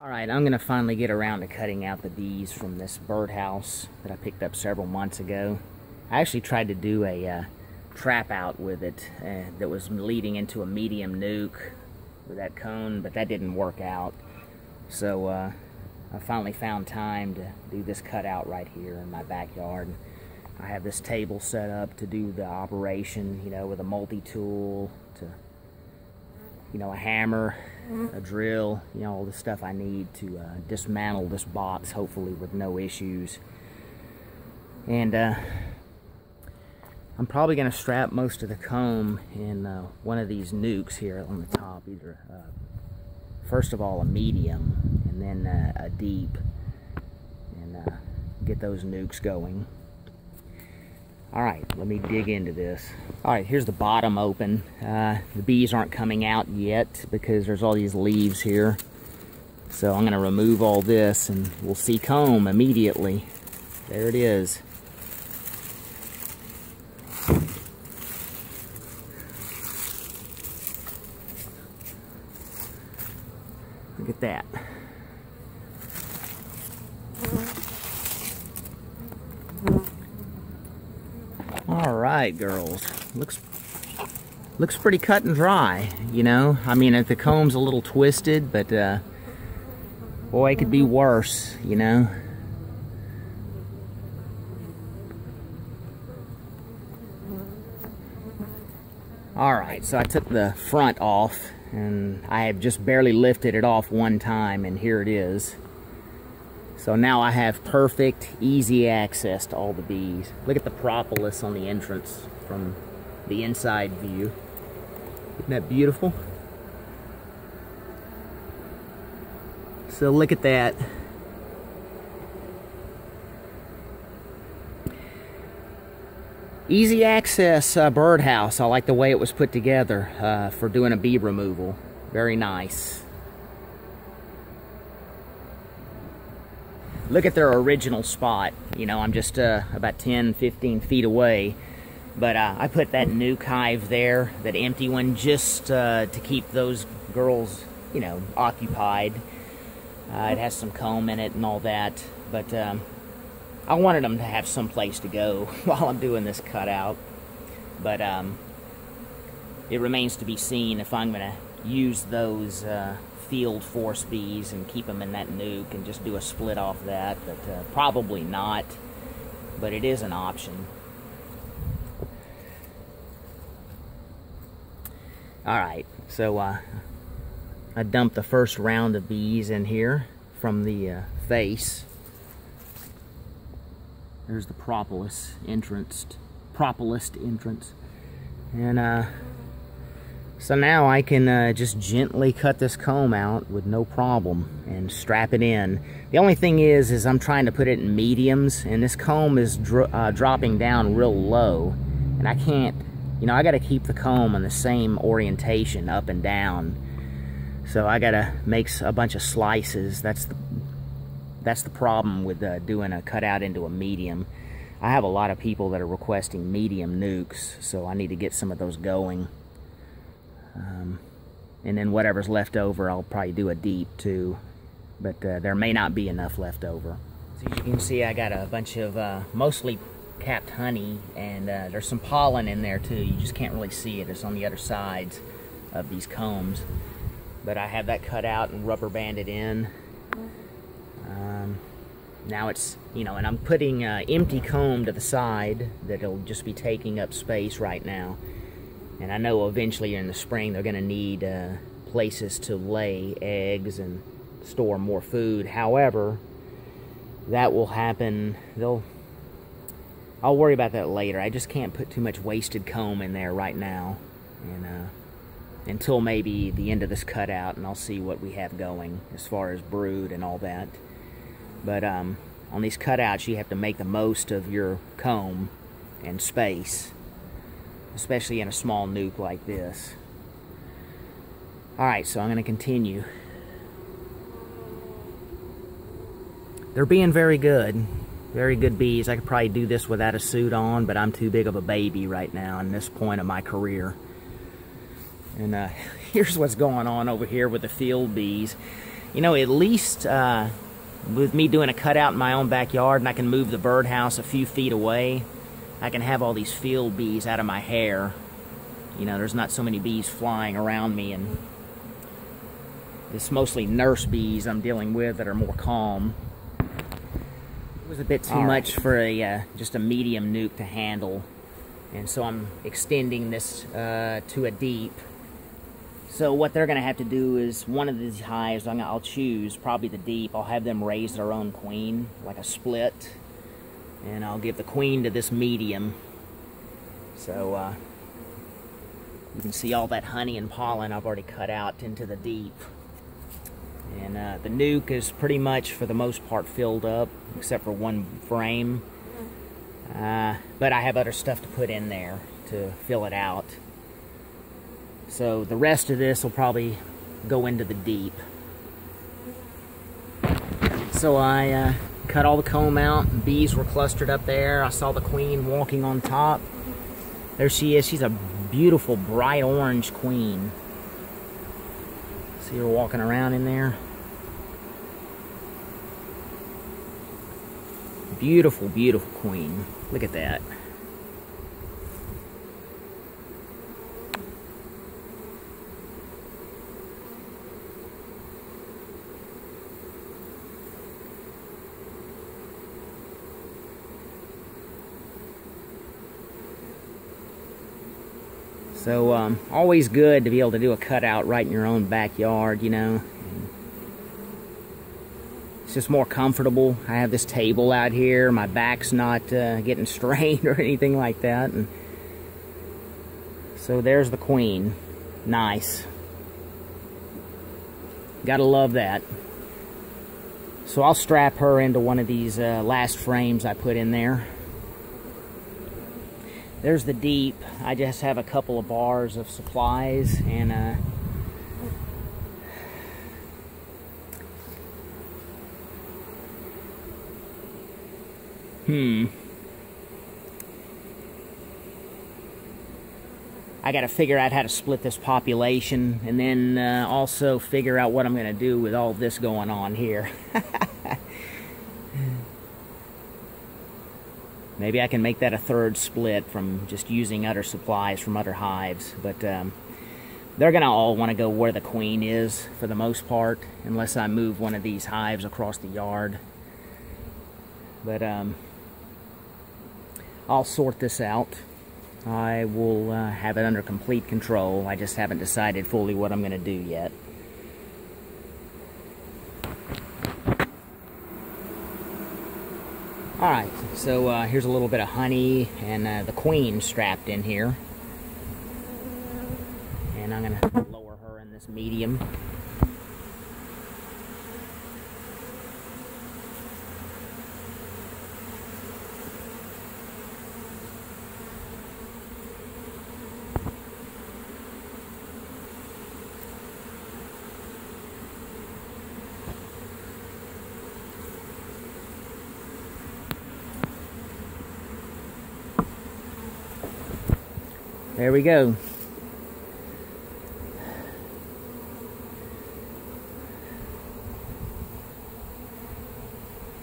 Alright, I'm going to finally get around to cutting out the bees from this birdhouse that I picked up several months ago. I actually tried to do a trap out with it that was leading into a medium nuke with that cone, but that didn't work out. So I finally found time to do this cutout right here in my backyard. I have this table set up to do the operation, you know, with a multi-tool, a hammer, a drill, all the stuff I need to dismantle this box, hopefully with no issues. And I'm probably going to strap most of the comb in one of these nukes here on the top, either first of all a medium and then a deep, and get those nukes going. Alright, let me dig into this. Alright, here's the bottom open. The bees aren't coming out yet because there's all these leaves here. So I'm going to remove all this and we'll see comb immediately. There it is. Look at that. Alright, girls, looks pretty cut and dry, I mean, the comb's a little twisted, but boy, it could be worse, Alright, so I took the front off and I have just barely lifted it off one time, and here it is. So now I have perfect, easy access to all the bees. Look at the propolis on the entrance from the inside view. Isn't that beautiful? So look at that. Easy access birdhouse. I like the way it was put together for doing a bee removal. Very nice. Look at their original spot. I'm just about 10-15 feet away. But I put that nuke hive there, that empty one, just to keep those girls, occupied. It has some comb in it and all that. But I wanted them to have some place to go while I'm doing this cutout. But it remains to be seen if I'm going to use those field force bees and keep them in that nuke and just do a split off that, but probably not, but it is an option. Alright, so I dumped the first round of bees in here from the face. There's the propolis entrance, and so now I can just gently cut this comb out with no problem and strap it in. The only thing is I'm trying to put it in mediums, and this comb is dropping down real low, and I can't, I got to keep the comb in the same orientation up and down. So I got to make a bunch of slices. That's the problem with doing a cutout into a medium. I have a lot of people that are requesting medium nukes, so I need to get some of those going. And then whatever's left over, I'll probably do a deep too, but there may not be enough left over. So as you can see, I got a bunch of mostly capped honey, and there's some pollen in there too. You just can't really see it. It's on the other sides of these combs. But I have that cut out and rubber banded in. Now it's, and I'm putting empty comb to the side that'll just be taking up space right now. And I know eventually in the spring they're going to need places to lay eggs and store more food. However, that will happen. I'll worry about that later. I just can't put too much wasted comb in there right now, and until maybe the end of this cutout, and I'll see what we have going as far as brood and all that. But on these cutouts, you have to make the most of your comb and space, especially in a small nuke like this. Alright, so I'm going to continue. They're being very good. Very good bees. I could probably do this without a suit on, but I'm too big of a baby right now in this point of my career. And here's what's going on over here with the field bees. You know, at least with me doing a cutout in my own backyard, and I can move the birdhouse a few feet away, I can have all these field bees out of my hair. You know, there's not so many bees flying around me, and it's mostly nurse bees I'm dealing with that are more calm. It was a bit too much for a just a medium nuke to handle, and so I'm extending this to a deep. So what they're going to have to do is, one of these hives, I'll choose probably the deep. I'll have them raise their own queen, like a split, and I'll give the queen to this medium. So you can see all that honey and pollen I've already cut out into the deep. And the nuke is pretty much, for the most part, filled up, except for one frame. But I have other stuff to put in there to fill it out. So the rest of this will probably go into the deep. So I cut all the comb out. Bees were clustered up there. I saw the queen walking on top. There she is. She's a beautiful bright orange queen. See her walking around in there. Beautiful, beautiful queen. Look at that. So, always good to be able to do a cutout right in your own backyard, you know. It's just more comfortable. I have this table out here. My back's not getting strained or anything like that. And so there's the queen. Nice. Gotta love that. So I'll strap her into one of these last frames I put in there. There's the deep. I just have a couple of bars of supplies, and I gotta figure out how to split this population, and then also figure out what I'm gonna do with all this going on here. Maybe I can make that a third split from just using other supplies from other hives. But they're going to all want to go where the queen is for the most part, unless I move one of these hives across the yard. But I'll sort this out. I will have it under complete control. I just haven't decided fully what I'm going to do yet. Alright, so here's a little bit of honey and the queen strapped in here. And I'm going to lower her in this medium. There we go.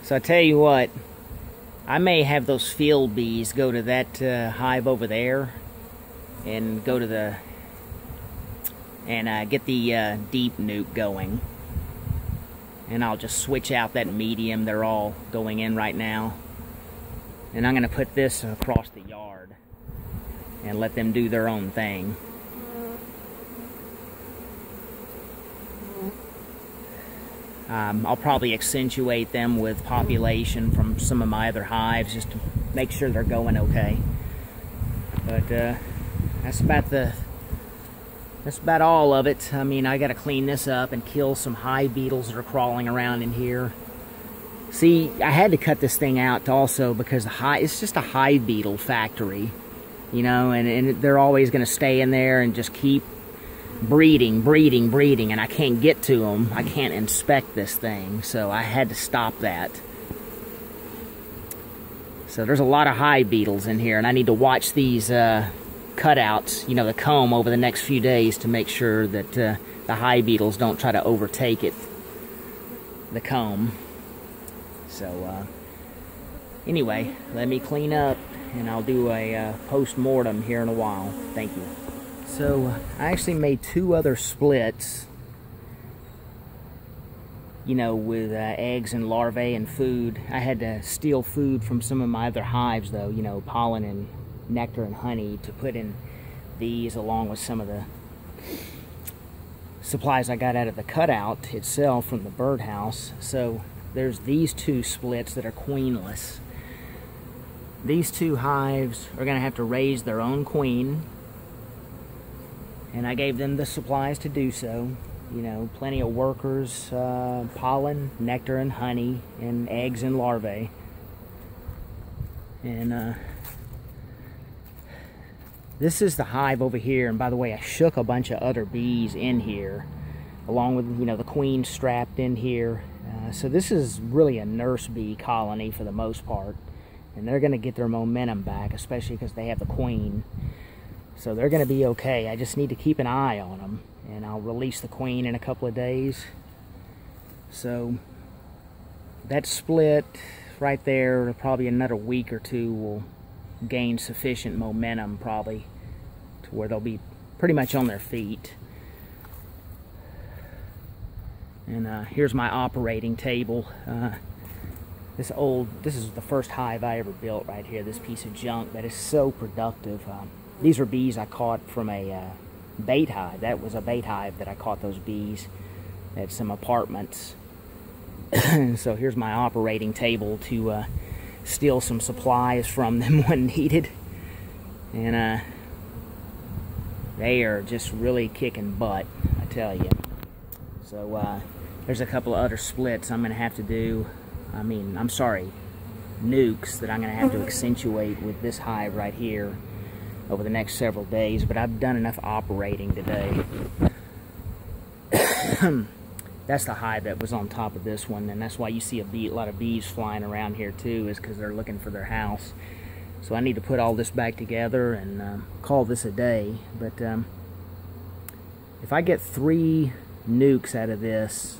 So I tell you what, I may have those field bees go to that hive over there and go to the get the deep nuke going, and I'll just switch out that medium they're all going in right now, and I'm gonna put this across the yard and let them do their own thing. I'll probably accentuate them with population from some of my other hives just to make sure they're going okay. But that's about all of it. I mean, I got to clean this up and kill some hive beetles that are crawling around in here. See, I had to cut this thing out also because it's just a hive beetle factory. You know, and they're always going to stay in there and just keep breeding, and I can't get to them. I can't inspect this thing, so I had to stop that. So there's a lot of hive beetles in here, and I need to watch these cutouts, you know, the comb over the next few days to make sure that the hive beetles don't try to overtake it. the comb. So anyway, let me clean up and I'll do a post-mortem here in a while. Thank you. So I actually made 2 other splits, you know, with eggs and larvae and food. I had to steal food from some of my other hives though, you know, pollen and nectar and honey, to put in these, along with some of the supplies I got out of the cutout itself from the birdhouse. So there's these 2 splits that are queenless. These 2 hives are going to have to raise their own queen, and I gave them the supplies to do so. You know, plenty of workers, pollen, nectar and honey, and eggs and larvae. And this is the hive over here, and by the way, I shook a bunch of other bees in here, along with, you know, the queen strapped in here. So this is really a nurse bee colony for the most part, and they're going to get their momentum back, especially because they have the queen. So they're going to be okay. I just need to keep an eye on them, and I'll release the queen in a couple of days. So that split right there, probably another week or 2 will gain sufficient momentum, probably to where they'll be pretty much on their feet. And here's my operating table. This is the first hive I ever built right here, this piece of junk that is so productive. These are bees I caught from a bait hive. That was a bait hive that I caught those bees at some apartments. So here's my operating table to steal some supplies from them when needed. And they are just really kicking butt, I tell you. So there's a couple of other splits I'm going to have to do. Nukes that I'm going to have to accentuate with this hive right here over the next several days, but I've done enough operating today. That's the hive that was on top of this one, and that's why you see a lot of bees flying around here too, is because they're looking for their house. So I need to put all this back together and call this a day. But if I get 3 nukes out of this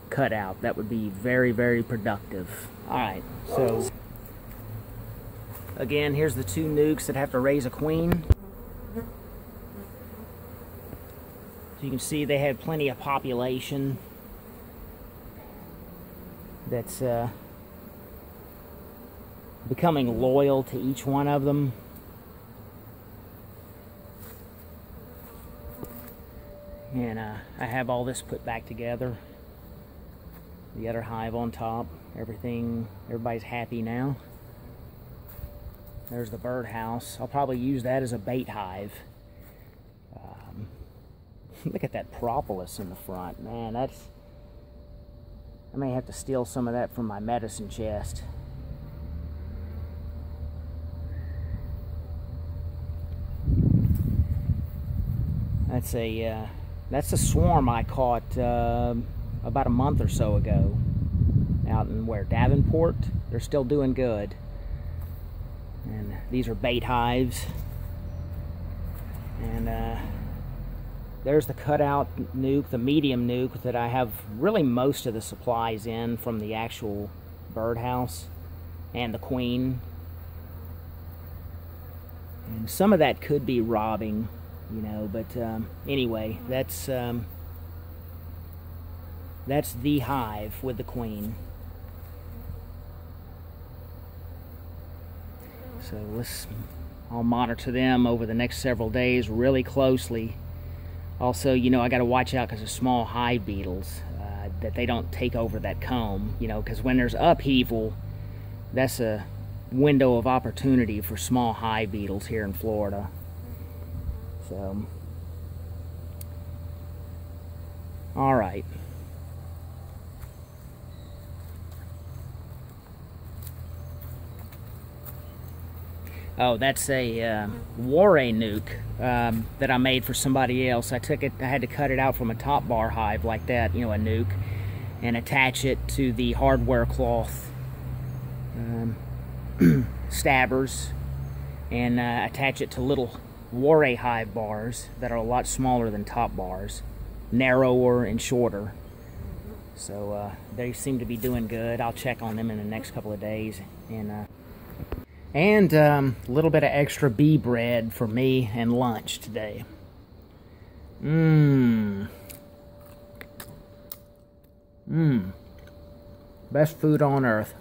cutout, that would be very, very productive. Alright, so again, here's the 2 nukes that have to raise a queen. So you can see they have plenty of population that's becoming loyal to each one of them. And I have all this put back together. The other hive on top, everybody's happy now. There's the birdhouse. I'll probably use that as a bait hive. Look at that propolis in the front, man. I may have to steal some of that from my medicine chest. That's a swarm I caught about a month or so ago out in Davenport. They're still doing good. And these are bait hives. And there's the cutout nuke, the medium nuke that I have really most of the supplies in from the actual birdhouse and the queen. And some of that could be robbing, you know, but anyway, that's the hive with the queen. So I'll monitor them over the next several days really closely. Also, you know, I got to watch out because of small hive beetles, that they don't take over that comb, you know, because when there's upheaval, that's a window of opportunity for small hive beetles here in Florida. So, all right. Oh, that's a Warray nuke that I made for somebody else. I had to cut it out from a top bar hive like that, you know, a nuke, and attach it to the hardware cloth stabbers, and attach it to little Warray hive bars that are a lot smaller than top bars, narrower and shorter. So they seem to be doing good. I'll check on them in the next couple of days. And a little bit of extra bee bread for me and lunch today. Best food on earth.